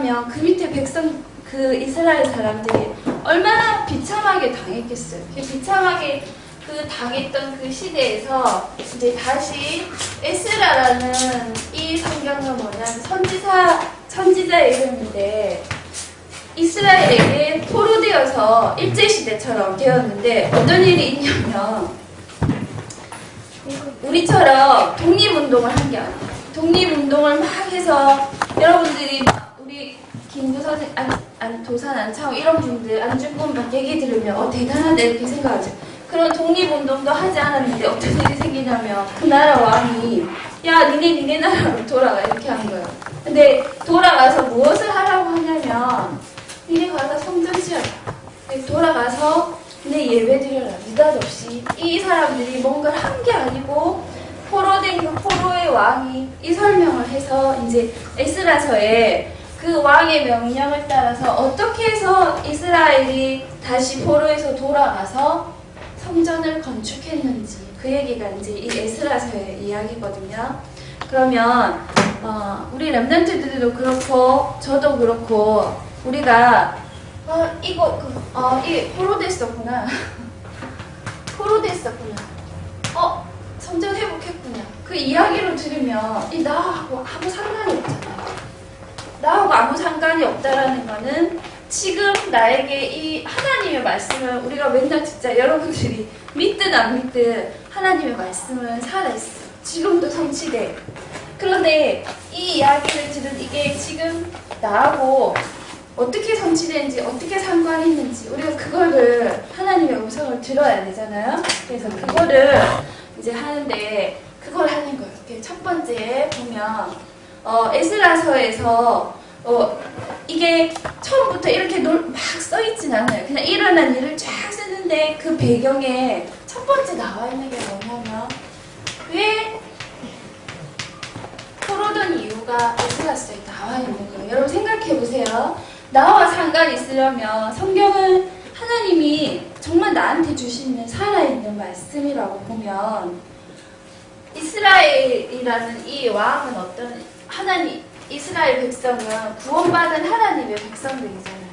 그러면 그 밑에 백성, 그 이스라엘 사람들이 얼마나 비참하게 당했겠어요. 비참하게 그 당했던 그 시대에서 이제 다시 에스라라는 이 성경은 뭐냐면 선지자의 이름인데 이스라엘에게 포로되어서 일제시대처럼 되었는데 어떤 일이 있냐면 우리처럼 독립운동을 한 게 아니에요. 독립운동을 막 해서 여러분들이 막 우리 김구 선생, 도산 안창호 이런 분들 안중근 막 얘기 들으면 대단하다 이렇게 생각하죠. 그런 독립운동도 하지 않았는데 어떤 일이 생기냐면 그 나라 왕이 야 니네 나라로 돌아가 이렇게 한 거예요. 근데 돌아가서 무엇을 하라고 하냐면 니네 가서 성전 지어라. 돌아가서 내 예배 드려라. 느닷없이 이 사람들이 뭔가를 한 게 아니고 포로된 그 포로의 왕이 이 설명을 해서 이제 에스라서에 그 왕의 명령을 따라서 어떻게 해서 이스라엘이 다시 포로에서 돌아가서 성전을 건축했는지 그 얘기가 이제 이 에스라서의 이야기거든요. 그러면 우리 렘넌트들도 그렇고 저도 그렇고 우리가 이게 포로됐었구나. 포로됐었구나. 성전 회복했구나. 그 이야기를 들으면 이 나하고 아무 상관이 없잖아요. 나하고 아무 상관이 없다라는 거는 지금 나에게 이 하나님의 말씀을 우리가 맨날 진짜 여러분들이 믿든 안 믿든 하나님의 말씀은 살아있어. 지금도 성취돼. 그런데 이 이야기를 들은 이게 지금 나하고 어떻게 성취되는지 어떻게 상관이 있는지 우리가 그거를 하나님의 음성을 들어야 되잖아요. 그래서 그거를 이제 하는데 그걸 하는 거예요. 첫 번째 보면 에스라서에서 이게 처음부터 이렇게 막 써있진 않아요. 그냥 일어난 일을 쫙 쓰는데 그 배경에 첫 번째 나와 있는 게 뭐냐면 왜 포로된 이유가 에스라서에 나와 있는 거예요. 여러분 생각해 보세요. 나와 상관이 있으려면 성경은 하나님이 정말 나한테 주시는 살아있는 말씀이라고 보면 이스라엘이라는 이 왕은 이스라엘 백성은 구원받은 하나님의 백성들이잖아요.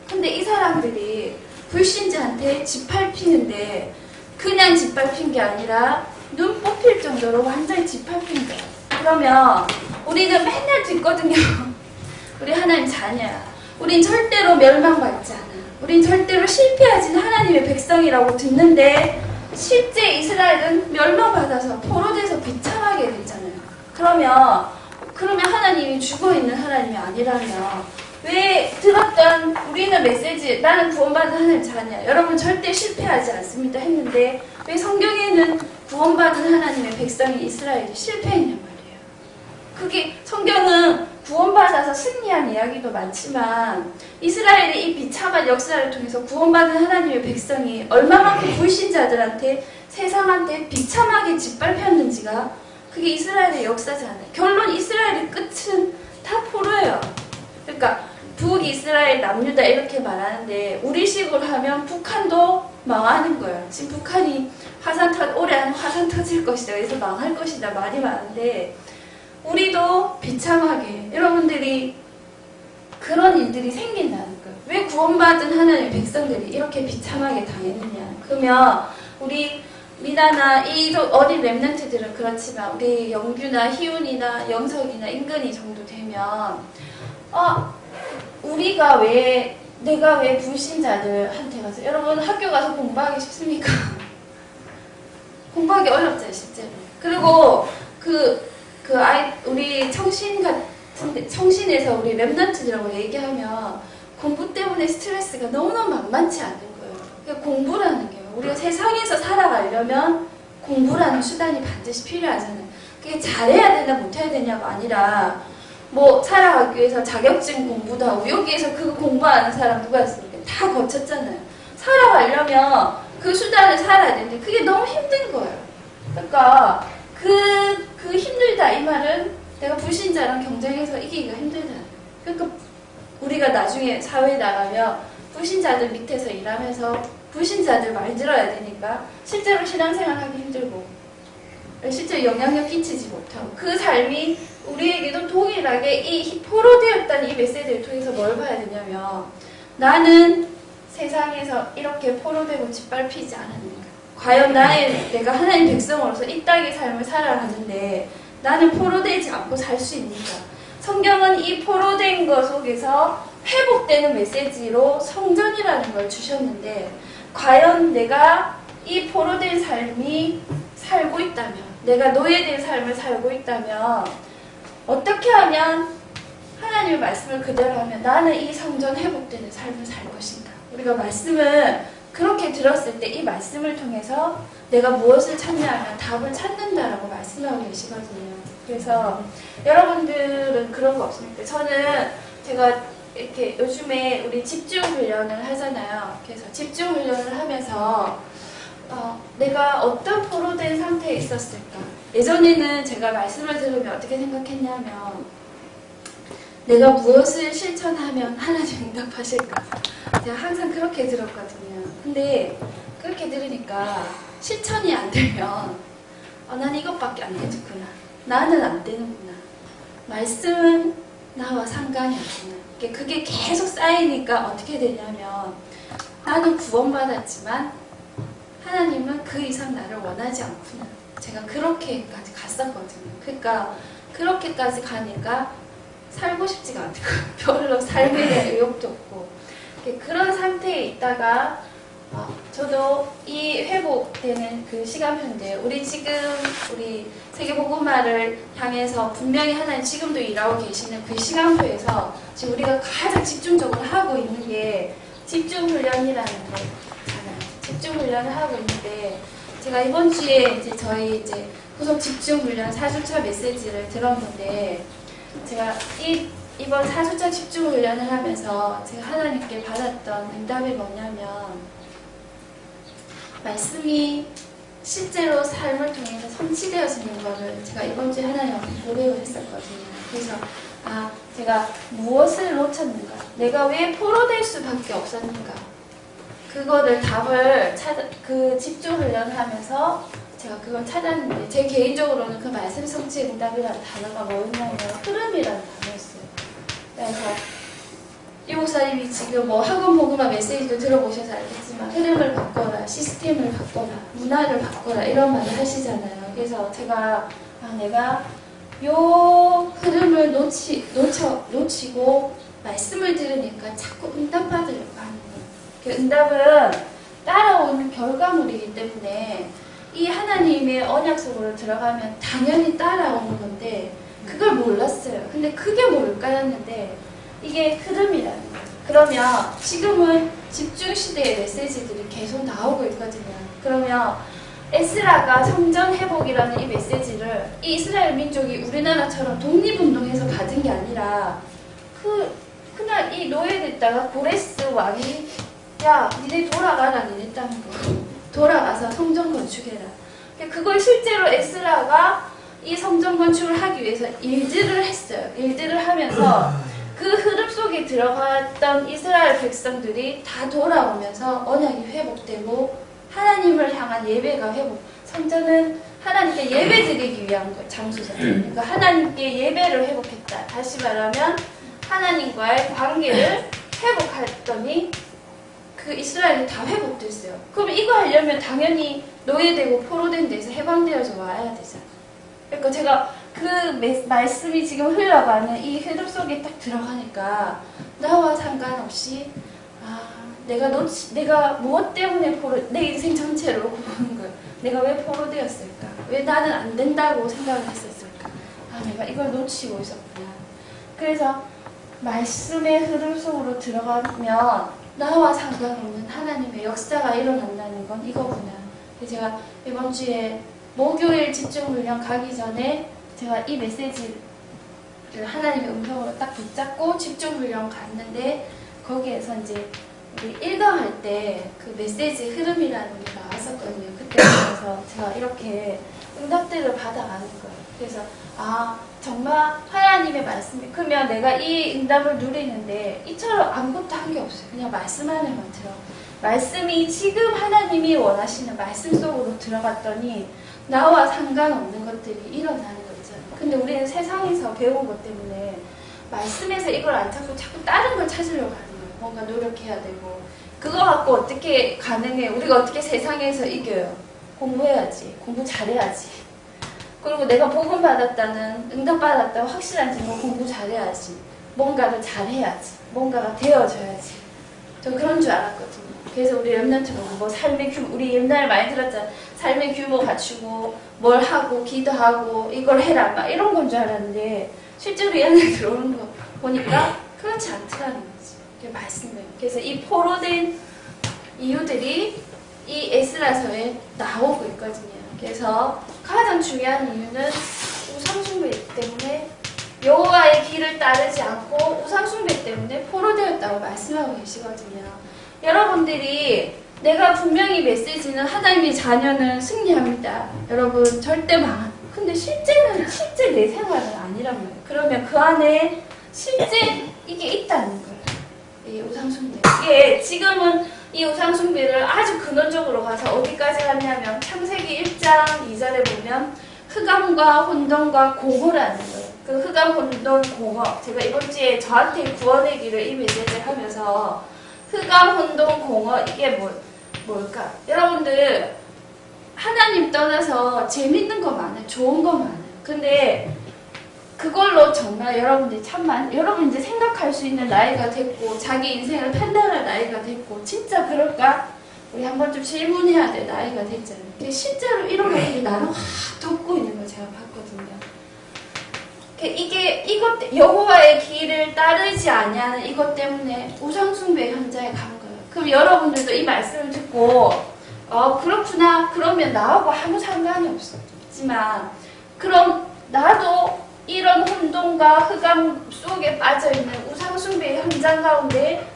근데 이 사람들이 불신자한테 짓밟히는데 그냥 짓밟힌 게 아니라 눈 뽑힐 정도로 완전히 짓밟힌 거예요. 그러면 우리는 맨날 듣거든요. 우리 하나님 자녀야. 우린 절대로 멸망받지 않아. 우린 절대로 실패하진 하나님의 백성이라고 듣는데 실제 이스라엘은 멸망받아서 포로돼서 비참하게 됐잖아요. 그러면 하나님이 죽어있는 하나님이 아니라면 왜 들었던 우리는 메시지 나는 구원받은 하나님 자녀야. 여러분 절대 실패하지 않습니다 했는데 왜 성경에는 구원받은 하나님의 백성인 이스라엘이 실패했냔 말이에요. 그게 성경은 구원받아서 승리한 이야기도 많지만 이스라엘의 이 비참한 역사를 통해서 구원받은 하나님의 백성이 얼마만큼 불신자들한테 세상한테 비참하게 짓밟혔는지가 그게 이스라엘의 역사잖아요. 결론 이스라엘의 끝은 다 포로예요. 그러니까 북이스라엘 남유다 이렇게 말하는데 우리식으로 하면 북한도 망하는 거예요. 지금 북한이 올해 안에 화산 터질 것이다. 그래서 망할 것이다. 말이 많은데 우리도 비참하게 여러분들이 그런 일들이 생긴다는 거예요. 왜 구원받은 하나님의 백성들이 이렇게 비참하게 당했느냐. 그러면 우리 미나나 이 어린 렘넌트들은 그렇지만 우리 영규나 희훈이나 영석이나 인근이 정도 되면 내가 왜 불신자들한테 가서 여러분 학교 가서 공부하기 쉽습니까? 공부하기 어렵잖아요 실제로. 그리고 우리 청신에서 우리 렘넌트들하고 얘기하면 공부 때문에 스트레스가 너무너무 만만치 않은 거예요. 그러니까 공부라는 게 우리가 세상에서 살아가려면 공부라는 수단이 반드시 필요하잖아요. 그게 잘해야 되나 못해야 되냐가 아니라 뭐 살아가기 위해서 자격증 공부도 하고 여기에서 그거 공부하는 사람 누가 있습니까? 다 거쳤잖아요. 살아가려면 그 수단을 살아야 되는데 그게 너무 힘든 거예요. 그러니까 그 힘들다 이 말은 내가 불신자랑 경쟁해서 이기기가 힘들다. 그러니까 우리가 나중에 사회에 나가면 불신자들 밑에서 일하면서 불신자들 말 들어야 되니까 실제로 신앙생활 하기 힘들고 실제 영향력 끼치지 못하고 그 삶이 우리에게도 동일하게 이 포로되었다는 이 메시지를 통해서 뭘 봐야 되냐면 나는 세상에서 이렇게 포로되고 짓밟히지 않았는가? 과연 내가 하나님 백성으로서 이 땅의 삶을 살아가는데 나는 포로되지 않고 살 수 있는가? 성경은 이 포로된 것 속에서 회복되는 메시지로 성전이라는 걸 주셨는데 과연 내가 이 포로된 삶이 살고 있다면 내가 노예된 삶을 살고 있다면 어떻게 하면 하나님의 말씀을 그대로 하면 나는 이 성전 회복되는 삶을 살 것인가? 우리가 말씀을 그렇게 들었을 때 이 말씀을 통해서 내가 무엇을 찾냐면 답을 찾는다라고 말씀하고 계시거든요. 그래서 여러분들은 그런 거 없습니까? 저는 제가 이렇게 요즘에 우리 집중 훈련을 하잖아요. 그래서 집중 훈련을 하면서 내가 어떤 포로된 상태에 있었을까? 예전에는 제가 말씀을 들으면 어떻게 생각했냐면 내가 무엇을 실천하면 하나님 응답하실까? 제가 항상 그렇게 들었거든요. 근데 그렇게 들으니까 실천이 안 되면 난 이것밖에 안 해주구나. 나는 안 되는구나. 말씀은 나와 상관이 없구나. 그게 계속 쌓이니까 어떻게 되냐면 나는 구원받았지만 하나님은 그 이상 나를 원하지 않구나. 제가 그렇게까지 갔었거든요. 그러니까 그렇게까지 가니까 살고 싶지가 않고 별로 삶에 대한 의욕도 없고 그런 상태에 있다가 저도 이 회복되는 그 시간표인데 우리 세계복음화를 향해서 분명히 하나님 지금도 일하고 계시는 그 시간표에서 지금 우리가 가장 집중적으로 하고 있는 게 집중훈련이라는 거잖아요. 집중훈련을 하고 있는데 제가 이번 주에 저희 후속 집중훈련 4주차 메시지를 들었는데 제가 이번 4주차 집중훈련을 하면서 제가 하나님께 받았던 응답이 뭐냐면 말씀이 실제로 삶을 통해서 성취되어지는 것을 제가 이번 주에 하나님께 고백을 했었거든요. 그래서 제가 무엇을 놓쳤는가? 내가 왜 포로될 수밖에 없었는가? 그거를 답을 그 집중훈련을 하면서 제가 그걸 찾았는데 제 개인적으로는 그 말씀 성취 응답이라는 단어가 뭐였냐면 흐름이라는 단어였어요. 그래서 이 목사님이 지금 학원 복음화 메시지도 들어보셔서 알겠지만 흐름을 바꿔라, 시스템을 바꿔라, 문화를 바꿔라 이런 말을 하시잖아요. 그래서 제가 내가 요 흐름을 놓치고 말씀을 들으니까 자꾸 응답받으려고 하는 거예요. 그 응답은 따라오는 결과물이기 때문에 이 하나님의 언약 속으로 들어가면 당연히 따라오는 건데 그걸 몰랐어요. 근데 그게 뭘까였는데 이게 흐름이라는 거예요. 그러면 지금은 집중시대의 메시지들이 계속 나오고 있거든요. 그러면 에스라가 성전 회복이라는 이 메시지를 이 이스라엘 민족이 우리나라처럼 독립운동해서 받은 게 아니라 그날 이 노예됐다가 고레스 왕이 야 니네 돌아가라 니네 땅으로 돌아가서 성전 건축해라. 그걸 실제로 에스라가 이 성전 건축을 하기 위해서 일들을 했어요. 일들을 하면서 그 흐름 속에 들어갔던 이스라엘 백성들이 다 돌아오면서 언약이 회복되고 하나님을 향한 예배가 성전은 하나님께 예배 드리기 위한 장소잖아요. 그러니까 하나님께 예배를 회복했다. 다시 말하면 하나님과의 관계를 회복했더니 그 이스라엘이 다 회복됐어요. 그럼 이거 하려면 당연히 노예되고 포로된 데서 해방되어서 와야 되잖아요. 그러니까 제가 그 말씀이 지금 흘러가는 이 흐름 속에 딱 들어가니까 나와 상관없이 내가 무엇 때문에 내 인생 전체로 보는 거예요. 내가 왜 포로되었을까? 왜 나는 안 된다고 생각을 했었을까? 내가 이걸 놓치고 있었구나. 그래서 말씀의 흐름 속으로 들어가면 나와 상관없는 하나님의 역사가 일어난다는 건 이거구나. 제가 이번 주에 목요일 집중훈련 가기 전에 제가 이 메시지를 하나님의 음성으로 딱 붙잡고 집중훈련 갔는데 거기에서 우리 일강할 때 그 메시지 흐름이라는 게 나왔었거든요. 그때 그래서 제가 이렇게 응답들을 받아가는 거예요. 그래서 정말 하나님의 말씀이 그러면 내가 이 응답을 누리는데 이처럼 아무것도 한 게 없어요. 그냥 말씀 안에만 들어. 말씀이 지금 하나님이 원하시는 말씀 속으로 들어갔더니 나와 상관없는 것들이 일어나는 거 있잖아요. 근데 우리는 세상에서 배운 것 때문에 말씀에서 이걸 안 찾고 자꾸 다른 걸 찾으려고 하는 거예요. 뭔가 노력해야 되고. 그거 갖고 어떻게 가능해? 우리가 어떻게 세상에서 이겨요? 공부해야지. 공부 잘해야지. 그리고 내가 복음 받았다는, 응답 받았다고 확실한 증거 공부 잘해야지. 뭔가를 잘해야지. 뭔가가 되어져야지. 저 그런 줄 알았거든요. 그래서 우리 렘넌트는 뭐 삶의 규모, 우리 옛날에 많이 들었잖아. 삶의 규모 갖추고 뭘 하고 기도하고 이걸 해라 막 이런 건 줄 알았는데 실제로 이 안에 들어오는 거 보니까 그렇지 않더라는 거지. 그게 말씀이에요. 그래서 이 포로된 이유들이 이 에스라서에 나오고 있거든요. 그래서 가장 중요한 이유는 우상숭배 때문에 여호와의 길을 따르지 않고 우상숭배 때문에 포로되었다고 말씀하고 계시거든요. 여러분들이 내가 분명히 메시지는 하나님의 자녀는 승리합니다. 여러분 절대 근데 실제는 실제 내 생활은 아니란 말이에요. 그러면 그 안에 실제 이게 있다는 거예요. 이 우상숭배. 이게 지금은 이 우상숭배를 아주 근원적으로 가서 어디까지 갔냐면 창세기 1장 2절에 보면 흑암과 혼돈과 공허라는 거예요. 그 흑암, 혼돈, 공허. 제가 이번 주에 저한테 구원의 길을 이 메시지를 하면서 흑암, 혼돈, 공허 이게 뭘까? 여러분들 하나님 떠나서 재밌는 거 많아요. 좋은 거 많아요. 근데 그걸로 정말 여러분들이 여러분 이제 생각할 수 있는 나이가 됐고 자기 인생을 판단할 나이가 됐고 진짜 그럴까? 우리 한번 좀 질문해야 될 나이가 됐잖아요. 실제로 이런 것들이 나를 확 덮고 있는 걸 제가 봤거든요. 이것 여호와의 길을 따르지 아니하는 이것 때문에 우상숭배 현장에 간 거예요. 그럼 여러분들도 이 말씀을 듣고 그렇구나. 그러면 나하고 아무 상관이 없지만 그럼 나도 이런 혼돈과 흑암 속에 빠져있는 우상숭배의 현장 가운데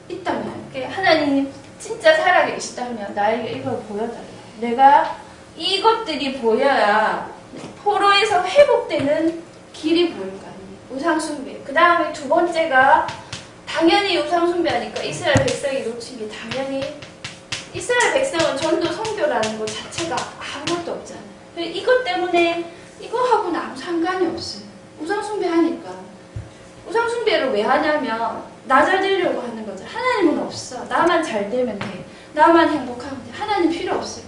있다면 하나님 진짜 살아계시다면 나에게 이걸 보여달라. 내가 이것들이 보여야 포로에서 회복되는 길이 보일 거 아니에요. 우상숭배. 그 다음에 두 번째가 당연히 우상숭배하니까 이스라엘 백성이 놓친 게 당연히 이스라엘 백성은 전도 선교라는 것 자체가 아무것도 없잖아요. 이것 때문에 이거하고는 아무 상관이 없어요. 우상숭배하니까. 우상숭배를 왜 하냐면 나 잘 되려고 하는 거죠. 하나님은 없어. 나만 잘 되면 돼. 나만 행복하면 돼. 하나님 필요 없어요.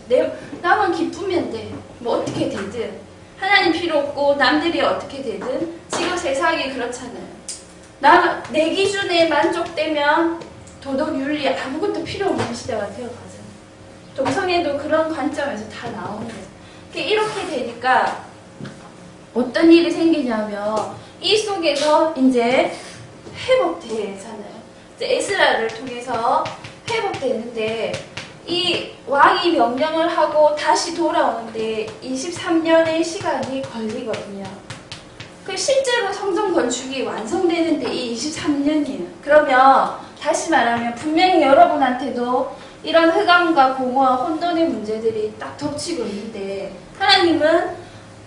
나만 기쁘면 돼. 뭐 어떻게 되든. 하나님 필요 없고 남들이 어떻게 되든. 지금 세상이 그렇잖아요. 내 기준에 만족되면 도덕, 윤리 아무것도 필요 없는 시대가 되어가잖아요. 동성애도 그런 관점에서 다 나오는 거예요. 이렇게 되니까 어떤 일이 생기냐면 이 속에서 이제 회복되잖아요. 이제 에스라를 통해서 회복되는데 이 왕이 명령을 하고 다시 돌아오는데 23년의 시간이 걸리거든요. 실제로 성전 건축이 완성되는데 이 23년이에요. 그러면 다시 말하면 분명히 여러분한테도 이런 흑암과 공허와 혼돈의 문제들이 딱 덮치고 있는데 하나님은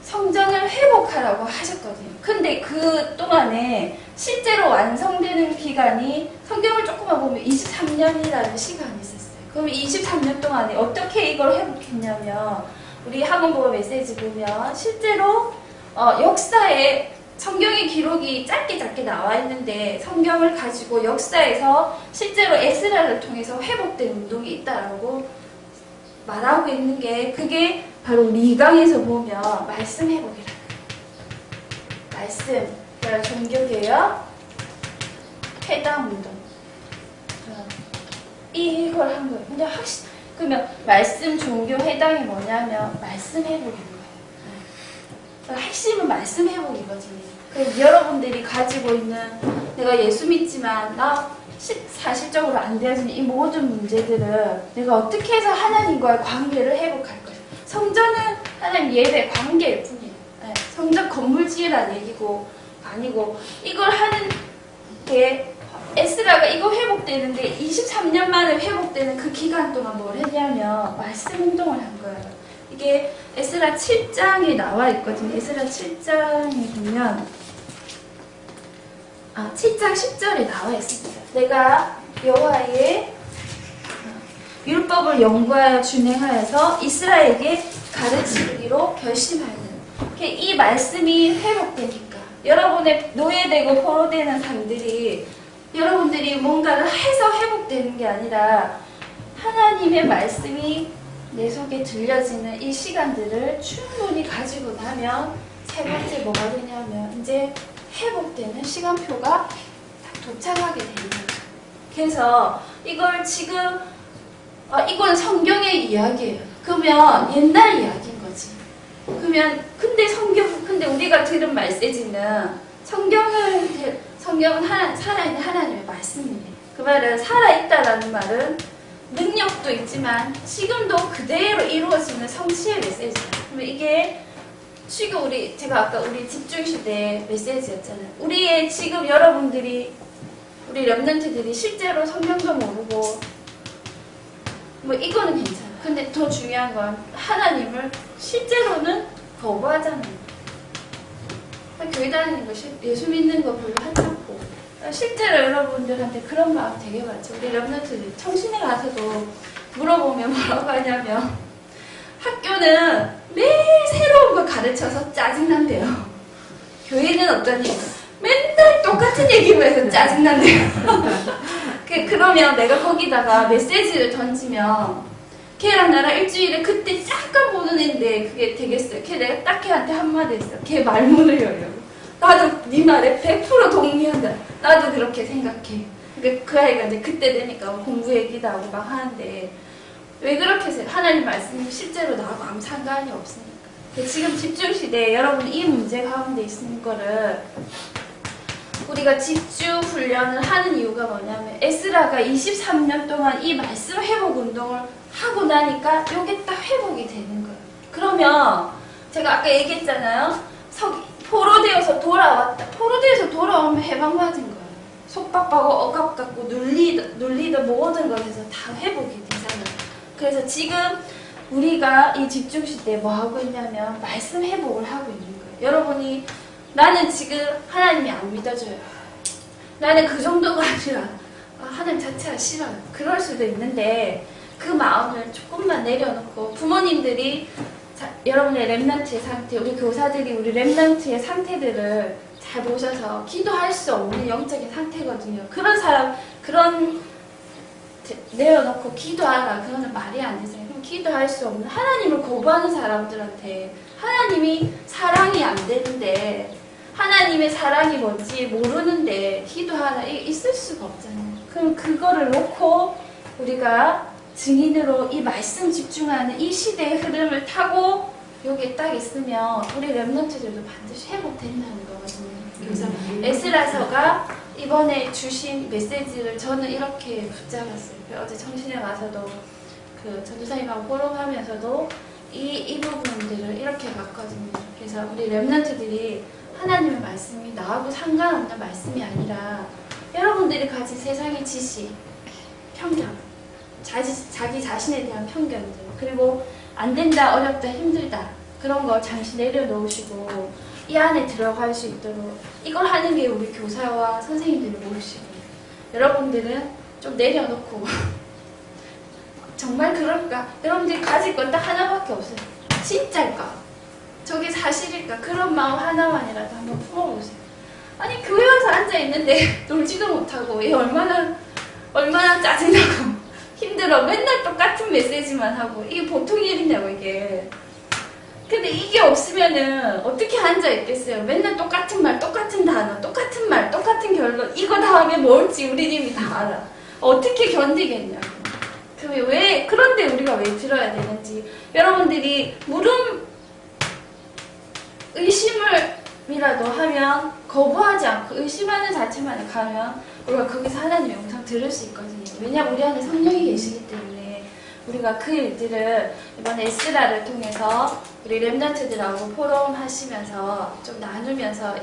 성전을 회복하라고 하셨거든요. 근데 그 동안에 실제로 완성되는 기간이 성경을 조금만 보면 23년이라는 시간이 있었어요. 그럼 23년 동안에 어떻게 이걸 회복했냐면 우리 학원 보고 메시지 보면 실제로 역사에 성경의 기록이 짧게 나와 있는데 성경을 가지고 역사에서 실제로 에스라를 통해서 회복된 운동이 있다라고 말하고 있는 게 그게 바로 리강에서 보면 말씀 회복이라. 말씀, 그러니까 종교개혁, 회당 운동. 이걸 한 거예요. 근데 그러면 말씀, 종교, 회당이 뭐냐면 말씀 회복인 거예요. 핵심은 말씀 회복이거든요. 여러분들이 가지고 있는 내가 예수 믿지만 나 사실적으로 안 되어지는 이 모든 문제들을 내가 어떻게 해서 하나님과의 관계를 회복할 거예요. 성전은 하나님 예배 관계일 뿐이에요. 성전 건물 지으라는 얘기고 아니고 이걸 하는 게 에스라가 이거 회복되는데 23년 만에 회복되는 그 기간 동안 뭘 했냐면 말씀 운동을 한 거예요. 이게 에스라 7장에 나와 있거든요. 에스라 7장에 보면 7장 10절에 나와 있습니다. 내가 여호와의 율법을 연구하여 준행하여서 이스라엘에게 가르치기로 결심하는 이 말씀이 회복되니까 여러분의 노예되고 포로되는 삶들이 여러분들이 뭔가를 해서 회복되는 게 아니라 하나님의 말씀이 내 속에 들려지는 이 시간들을 충분히 가지고 나면 세 번째 뭐가 되냐면 이제 회복되는 시간표가 딱 도착하게 되는 거죠. 그래서 이걸 지금 이건 성경의 이야기예요. 그러면 옛날 이야기인 거지. 그러면 근데 우리가 들은 메시지는 성경은 살아있는 하나님의 말씀이에요. 그 말은 살아있다라는 말은 능력도 있지만 지금도 그대로 이루어지는 성취의 메시지예요. 그러면 이게 지금 제가 아까 우리 집중시대 메시지였잖아요. 우리의 지금 여러분들이 우리 렘넌트들이 실제로 성경도 모르고 뭐 이거는 괜찮아. 근데 더 중요한 건 하나님을 실제로는 거부하잖아요. 교회 다니는 거, 예수 믿는 거 별로 하지 않고 실제로 여러분들한테 그런 마음 되게 많죠. 우리 렘넌트들이 청신에 가서도 물어보면 뭐라고 하냐면 학교는 매일 새로운 걸 가르쳐서 짜증난대요. 교회는 어떠니? 맨날 똑같은 얘기만 해서 짜증난대요. 그러면 내가 거기다가 메시지를 던지면 걔랑 나랑 일주일에 그때 잠깐 보는 애인데 그게 되겠어요. 걔 내가 딱 걔한테 한마디 했어. 걔 말문을 열려고. 나도 네 말에 100% 동의한다. 나도 그렇게 생각해. 그 아이가 이제 그때 되니까 공부 얘기도 하고 막 하는데 왜 그렇게 해서 하나님 말씀이 실제로 나하고 아무 상관이 없으니까. 지금 집중시대에 여러분 이 문제 가운데 있는 거를 우리가 집중 훈련을 하는 이유가 뭐냐면 에스라가 23년 동안 이 말씀 회복 운동을 하고 나니까 이게 딱 회복이 되는 거예요. 그러면 제가 아까 얘기했잖아요. 포로되어서 돌아왔다. 포로되어서 돌아오면 해방받은 거예요. 속박받고 억압받고 눌리던 모든 것에서 다 회복이 되잖아요. 그래서 지금 우리가 이 집중시대에 뭐 하고 있냐면 말씀 회복을 하고 있는 거예요. 여러분이 나는 지금 하나님이 안 믿어줘요. 나는 그 정도가 아니라 하나님 자체가 싫어요. 그럴 수도 있는데 그 마음을 조금만 내려놓고 부모님들이 여러분의 렘넌트의 상태, 우리 교사들이 우리 렘넌트의 상태들을 잘 보셔서 기도할 수 없는 영적인 상태거든요. 그런 내려놓고 기도하라. 그거는 말이 안 되잖아요. 그럼 기도할 수 없는 하나님을 거부하는 사람들한테 하나님이 사랑이 안 되는데 하나님의 사랑이 뭔지 모르는데 기도하라. 이게 있을 수가 없잖아요. 그럼 그거를 놓고 우리가 증인으로 이 말씀 집중하는 이 시대의 흐름을 타고 여기에 딱 있으면 우리 렘넌트들도 반드시 회복된다는 거거든요. 그래서 에스라서가 이번에 주신 메시지를 저는 이렇게 붙잡았어요. 어제 청신에 가서도 그 전도사님하고 호흡하면서도 이 부분들을 이렇게 봤거든요. 그래서 우리 렘넌트들이 하나님의 말씀이 나하고 상관없는 말씀이 아니라 여러분들이 가진 세상의 지식, 편견, 자기 자신에 대한 편견들, 그리고 안 된다, 어렵다, 힘들다 그런 거 잠시 내려놓으시고 이 안에 들어갈 수 있도록 이걸 하는 게 우리 교사와 선생님들이 모르시고 여러분들은 좀 내려놓고 정말 그럴까? 여러분들이 가질 건 딱 하나밖에 없어요. 진짜일까? 저게 사실일까? 그런 마음 하나만이라도 한번 품어보세요. 아니 교회 와서 앉아있는데 놀지도 못하고 얘 얼마나 짜증나고 힘들어. 맨날 똑같은 메시지만 하고 이게 보통 일이냐고 이게. 근데 이게 없으면은 어떻게 앉아있겠어요? 맨날 똑같은 말, 똑같은 단어, 똑같은 말, 똑같은 결론 이거 다음에 뭘지 우리 님이 다 알아. 어떻게 견디겠냐고. 그런데 우리가 왜 들어야 되는지 여러분들이 의심을이라도 하면 거부하지 않고 의심하는 자체만 가면 우리가 거기서 하나님의 영상 들을 수 있거든요. 왜냐하면 우리 안에 성령이 계시기 때문에 우리가 그 일들을 이번에 에스라를 통해서 우리 렘넌트들하고 포럼 하시면서 좀 나누면서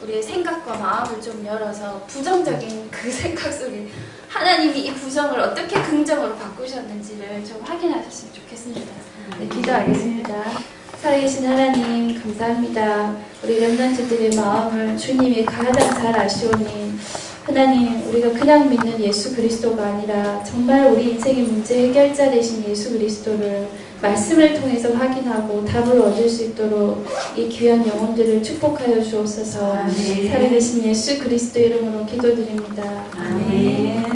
우리의 생각과 마음을 좀 열어서 부정적인 그 생각 속에 하나님이 이 부정을 어떻게 긍정으로 바꾸셨는지를 좀 확인하셨으면 좋겠습니다. 네, 기도하겠습니다. 살아계신 하나님 감사합니다. 우리 렘넌트들의 마음을 주님이 가장 잘 아시오니 하나님 우리가 그냥 믿는 예수 그리스도가 아니라 정말 우리 인생의 문제 해결자 되신 예수 그리스도를 말씀을 통해서 확인하고 답을 얻을 수 있도록 이 귀한 영혼들을 축복하여 주옵소서. 아멘. 살아계신 예수 그리스도 이름으로 기도드립니다. 아멘.